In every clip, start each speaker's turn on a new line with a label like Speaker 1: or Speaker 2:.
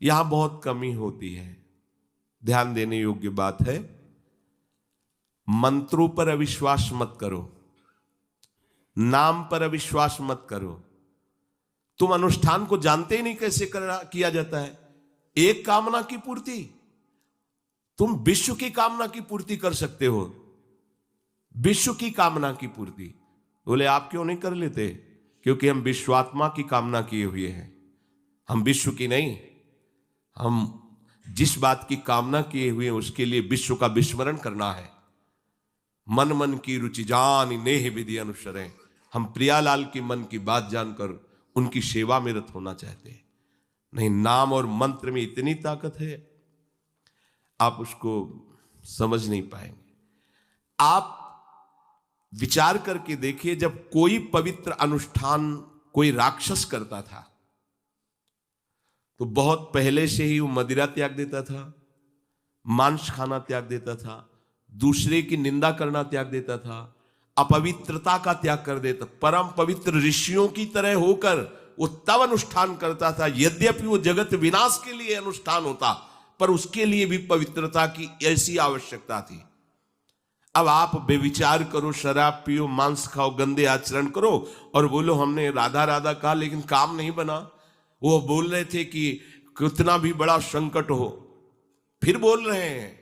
Speaker 1: यहां बहुत कमी होती है। ध्यान देने योग्य बात है, मंत्रों पर अविश्वास मत करो, नाम पर अविश्वास मत करो। तुम अनुष्ठान को जानते ही नहीं कैसे किया जाता है। एक कामना की पूर्ति, तुम विश्व की कामना की पूर्ति कर सकते हो, विश्व की कामना की पूर्ति। बोले आप क्यों नहीं कर लेते? क्योंकि हम विश्वात्मा की कामना किए हुए हैं, हम विश्व की नहीं। हम जिस बात की कामना किए हुए हैं उसके लिए विश्व का विस्मरण करना है। मन मन की रुचि जान नेह विधि अनुसरें। हम प्रियालाल की मन की बात जानकर उनकी सेवा में रत होना चाहते हैं। नहीं, नाम और मंत्र में इतनी ताकत है, आप उसको समझ नहीं पाएंगे। आप विचार करके देखिए, जब कोई पवित्र अनुष्ठान कोई राक्षस करता था तो बहुत पहले से ही वो मदिरा त्याग देता था, मांस खाना त्याग देता था, दूसरे की निंदा करना त्याग देता था, अपवित्रता का त्याग कर देता। परम पवित्र ऋषियों की तरह होकर वो तब अनुष्ठान करता था। यद्यपि वो जगत विनाश के लिए अनुष्ठान होता, पर उसके लिए भी पवित्रता की ऐसी आवश्यकता थी। अब आप बेविचार करो, शराब पियो, मांस खाओ, गंदे आचरण करो और बोलो हमने राधा राधा कहा लेकिन काम नहीं बना। वो बोल रहे थे कि कितना भी बड़ा संकट हो, फिर बोल रहे हैं।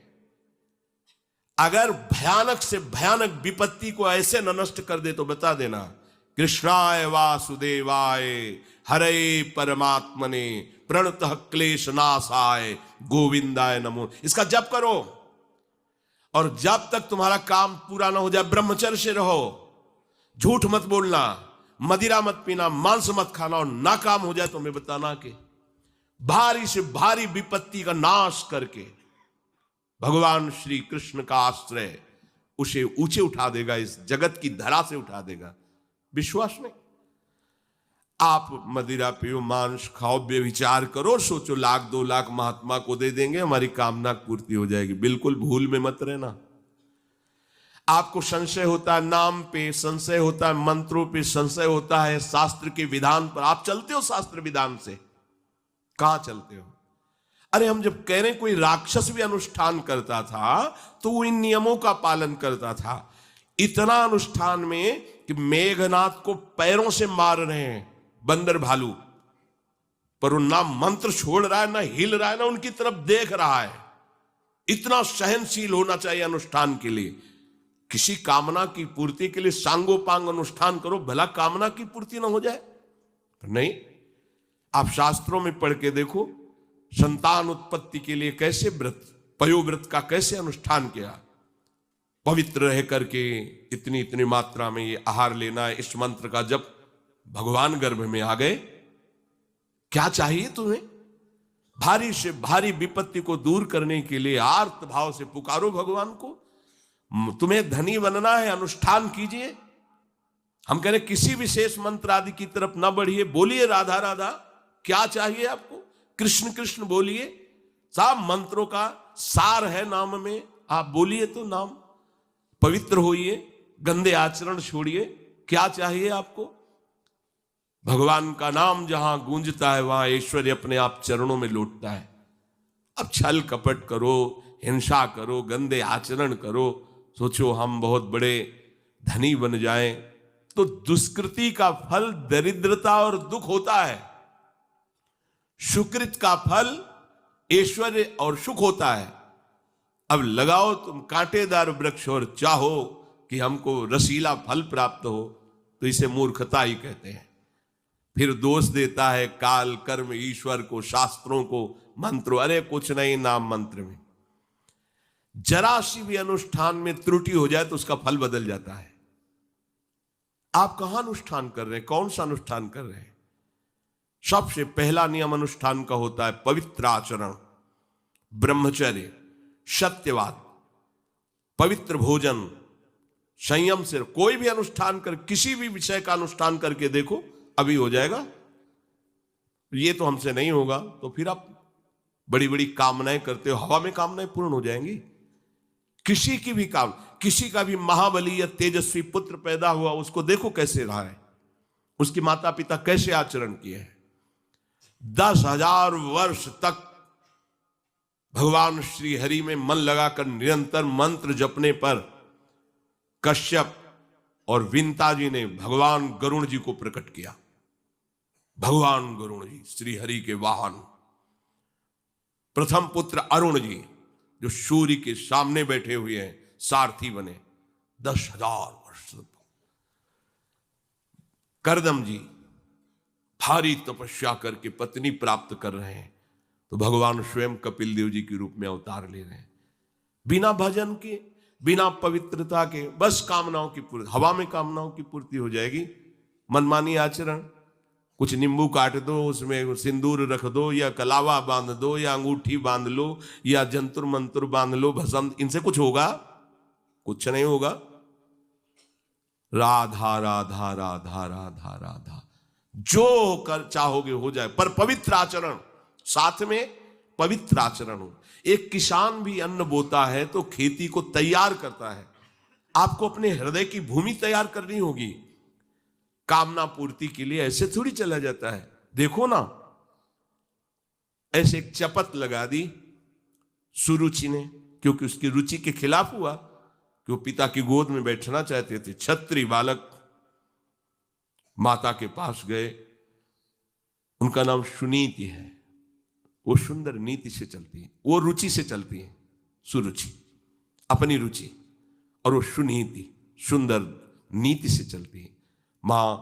Speaker 1: अगर भयानक से भयानक विपत्ति को ऐसे न नष्ट कर दे तो बता देना, कृष्णाय वासुदेवाय हरे परमात्मने प्रणतः क्लेशनाशाय गोविंदाय नमो। इसका जप करो और जब तक तुम्हारा काम पूरा ना हो जाए ब्रह्मचर्य से रहो। झूठ मत बोलना, मदिरा मत पीना, मांस मत खाना, और ना काम हो जाए तो मैं बताना कि भारी से भारी विपत्ति का नाश करके भगवान श्री कृष्ण का आश्रय उसे ऊंचे उठा देगा, इस जगत की धरा से उठा देगा। विश्वास नहीं? आप मदिरा पियो, मांस खाओ, बेविचार करो, सोचो 1,00,000-2,00,000 महात्मा को दे देंगे, हमारी कामना पूर्ति हो जाएगी। बिल्कुल भूल में मत रहना। आपको संशय होता है नाम पे, संशय होता है मंत्रों पे, संशय होता है शास्त्र के विधान पर। आप चलते हो शास्त्र विधान से? कहां चलते हो? अरे हम जब कह रहे कोई राक्षस भी अनुष्ठान करता था तो वो इन नियमों का पालन करता था। इतना अनुष्ठान में कि मेघनाथ को पैरों से मार रहे हैं बंदर भालू, पर वो ना मंत्र छोड़ रहा है, ना हिल रहा है, ना उनकी तरफ देख रहा है। इतना सहनशील होना चाहिए अनुष्ठान के लिए। किसी कामना की पूर्ति के लिए सांगोपांग अनुष्ठान करो, भला कामना की पूर्ति ना हो जाए? नहीं। आप शास्त्रों में पढ़ के देखो, संतान उत्पत्ति के लिए कैसे व्रत, पयोव्रत का कैसे अनुष्ठान किया। पवित्र रह करके इतनी इतनी मात्रा में ये आहार लेना है, इस मंत्र का जब भगवान गर्भ में आ गए। क्या चाहिए तुम्हें? भारी से भारी विपत्ति को दूर करने के लिए आर्त भाव से पुकारो भगवान को। तुम्हें धनी बनना है, अनुष्ठान कीजिए। हम कह रहे किसी विशेष मंत्र आदि की तरफ ना बढ़िए, बोलिए राधा राधा। क्या चाहिए आपको? कृष्ण कृष्ण बोलिए। सब मंत्रों का सार है नाम में, आप बोलिए तो नाम। पवित्र होइए, गंदे आचरण छोड़िए। क्या चाहिए आपको? भगवान का नाम जहां गूंजता है वहां ऐश्वर्य अपने आप चरणों में लौटता है। अब छल कपट करो, हिंसा करो, गंदे आचरण करो, सोचो हम बहुत बड़े धनी बन जाएं, तो दुष्कृति का फल दरिद्रता और दुख होता है। सुकृत का फल ऐश्वर्य और सुख होता है। अब लगाओ तुम कांटेदार वृक्ष और चाहो कि हमको रसीला फल प्राप्त हो, तो इसे मूर्खता ही कहते हैं। फिर दोष देता है काल, कर्म, ईश्वर को, शास्त्रों को, मंत्रों। अरे कुछ नहीं, नाम मंत्र में जरा सी भी अनुष्ठान में त्रुटि हो जाए तो उसका फल बदल जाता है। आप कहां अनुष्ठान कर रहे हैं? कौन सा अनुष्ठान कर रहे हैं? सबसे पहला नियम अनुष्ठान का होता है पवित्र आचरण, ब्रह्मचर्य, सत्यवाद, पवित्र भोजन, संयम से। कोई भी अनुष्ठान कर, किसी भी विषय का अनुष्ठान करके देखो, अभी हो जाएगा। ये तो हमसे नहीं होगा, तो फिर आप बड़ी बड़ी कामनाएं करते हो, हवा में कामनाएं पूर्ण हो जाएंगी। किसी की भी काम, किसी का भी महाबली या तेजस्वी पुत्र पैदा हुआ, उसको देखो कैसे रहा है, उसके माता पिता कैसे आचरण किए हैं। 10,000 वर्ष तक भगवान श्री हरि में मन लगाकर निरंतर मंत्र जपने पर कश्यप और विंता जी ने भगवान गरुण जी को प्रकट किया। भगवान गरुण जी श्री हरि के वाहन, प्रथम पुत्र अरुण जी जो सूर्य के सामने बैठे हुए हैं, सारथी बने 10,000 वर्ष। करदम जी भारी तपस्या करके पत्नी प्राप्त कर रहे हैं, तो भगवान स्वयं कपिल देव जी के रूप में अवतार ले रहे हैं। बिना भजन के, बिना पवित्रता के, बस कामनाओं की पूर्ति, हवा में कामनाओं की पूर्ति हो जाएगी। मनमानी आचरण, कुछ नींबू काट दो, उसमें सिंदूर रख दो, या कलावा बांध दो, या अंगूठी बांध लो, या जंतुर मंत्र बांध लो, भस्म, इनसे कुछ होगा? कुछ नहीं होगा। राधा राधा राधा राधा राधा, जो कर चाहोगे हो जाए, पर पवित्र आचरण, साथ में पवित्र आचरण हो। एक किसान भी अन्न बोता है तो खेती को तैयार करता है। आपको अपने हृदय की भूमि तैयार करनी होगी। कामना पूर्ति के लिए ऐसे थोड़ी चला जाता है। देखो ना, ऐसे एक चपत लगा दी सुरुचि ने, क्योंकि उसकी रुचि के खिलाफ हुआ कि वो पिता की गोद में बैठना चाहते थे। छत्री बालक माता के पास गए, उनका नाम सुनीति है। वो सुंदर नीति से चलती है, वो रुचि से चलती है, सुरुचि अपनी रुचि, और वो सुनीति सुंदर नीति से चलती है। मां,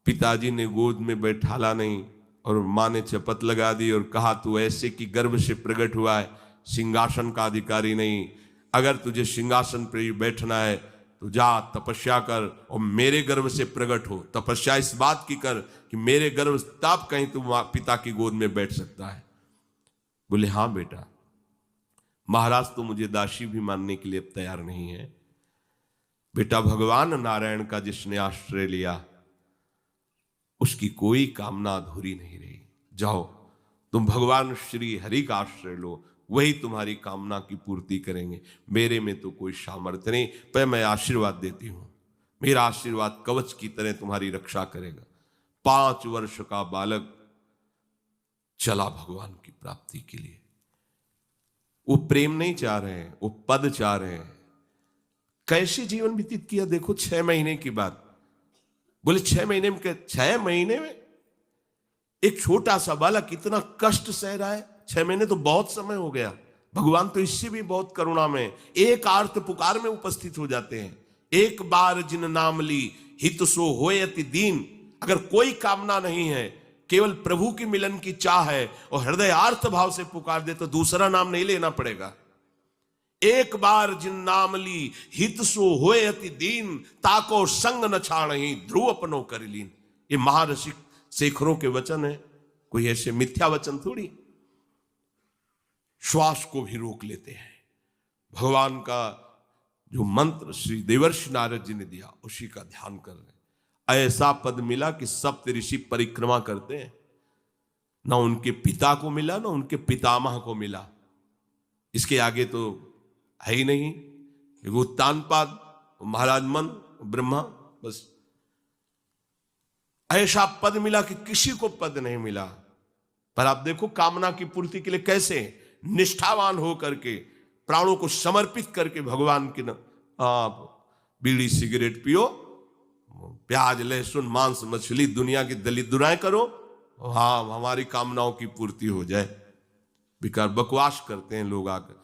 Speaker 1: पिताजी ने गोद में बैठाला नहीं, और मां ने चपत लगा दी और कहा तू ऐसे कि गर्भ से प्रकट हुआ है, सिंहासन का अधिकारी नहीं। अगर तुझे सिंहासन पर बैठना है तो जा तपस्या कर और मेरे गर्भ से प्रकट हो। तपस्या इस बात की कर कि मेरे गर्भ तब कहीं तू पिता की गोद में बैठ सकता है। बोले हाँ बेटा। महाराज तो मुझे दासी भी मानने के लिए अब तैयार नहीं है। बेटा, भगवान नारायण का जिसने आश्रय लिया उसकी कोई कामना अधूरी नहीं रही। जाओ तुम भगवान श्री हरि का आश्रय लो, वही तुम्हारी कामना की पूर्ति करेंगे। मेरे में तो कोई सामर्थ्य नहीं, पर मैं आशीर्वाद देती हूं। मेरा आशीर्वाद कवच की तरह तुम्हारी रक्षा करेगा। 5 वर्ष का बालक चला भगवान की प्राप्ति के लिए। वो प्रेम नहीं चाह रहे हैं, वो पद चाह रहे हैं। कैसे जीवन व्यतीत किया देखो। 6 महीने की बात। बोले 6 महीने में, 6 महीने में एक छोटा सा बालक इतना कष्ट सह रहा है। 6 महीने तो बहुत समय हो गया। भगवान तो इससे भी बहुत करुणा में एक आर्त पुकार में उपस्थित हो जाते हैं। एक बार जिन नाम ली हित सो होए अति दीन। अगर कोई कामना नहीं है, केवल प्रभु की मिलन की चाह है और हृदय आर्त भाव से पुकार दे तो दूसरा नाम नहीं लेना पड़ेगा। एक बार जिन नाम ली हित सो होए अति दीन, ताको संग न छाड़हि ध्रुव अपनो कर लीन। ये महाऋषि शेखरों के वचन है, कोई ऐसे मिथ्या वचन थोड़ी। श्वास को भी रोक लेते हैं। भगवान का जो मंत्र श्री देवर्षि नारद जी ने दिया उसी का ध्यान कर रहे हैं। ऐसा पद मिला कि सप्त ऋषि परिक्रमा करते हैं। ना उनके पिता को मिला, ना उनके पितामह को मिला। इसके आगे तो है ही नहीं। उत्तानपाद, महाराज मन, ब्रह्मा, बस ऐसा पद मिला कि किसी को पद नहीं मिला। पर आप देखो कामना की पूर्ति के लिए कैसे निष्ठावान हो करके, प्राणों को समर्पित करके भगवान की आप बीड़ी सिगरेट पियो, प्याज लहसुन मांस मछली दुनिया की दलित दुराएं करो, हाँ हमारी कामनाओं की पूर्ति हो जाए। बेकार बकवास करते हैं लोग आकर।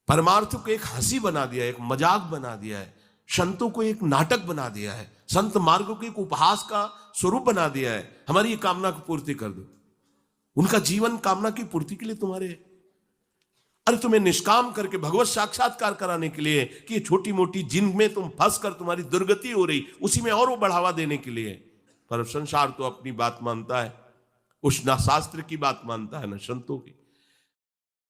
Speaker 1: परमार्थ को एक हंसी बना दिया है, एक मजाक बना दिया है। संतों को एक नाटक बना दिया है। संत मार्ग को एक उपहास का स्वरूप बना दिया है। हमारी ये कामना की पूर्ति कर दो। उनका जीवन कामना की पूर्ति के लिए तुम्हारे, अरे तुम्हें निष्काम करके भगवत साक्षात्कार कराने के लिए कि ये छोटी मोटी जिनमें तुम फंस कर तुम्हारी दुर्गति हो रही, उसी में और वो बढ़ावा देने के लिए। पर संसार तो अपनी बात मानता है, उस ना शास्त्र की बात मानता है ना संतों की।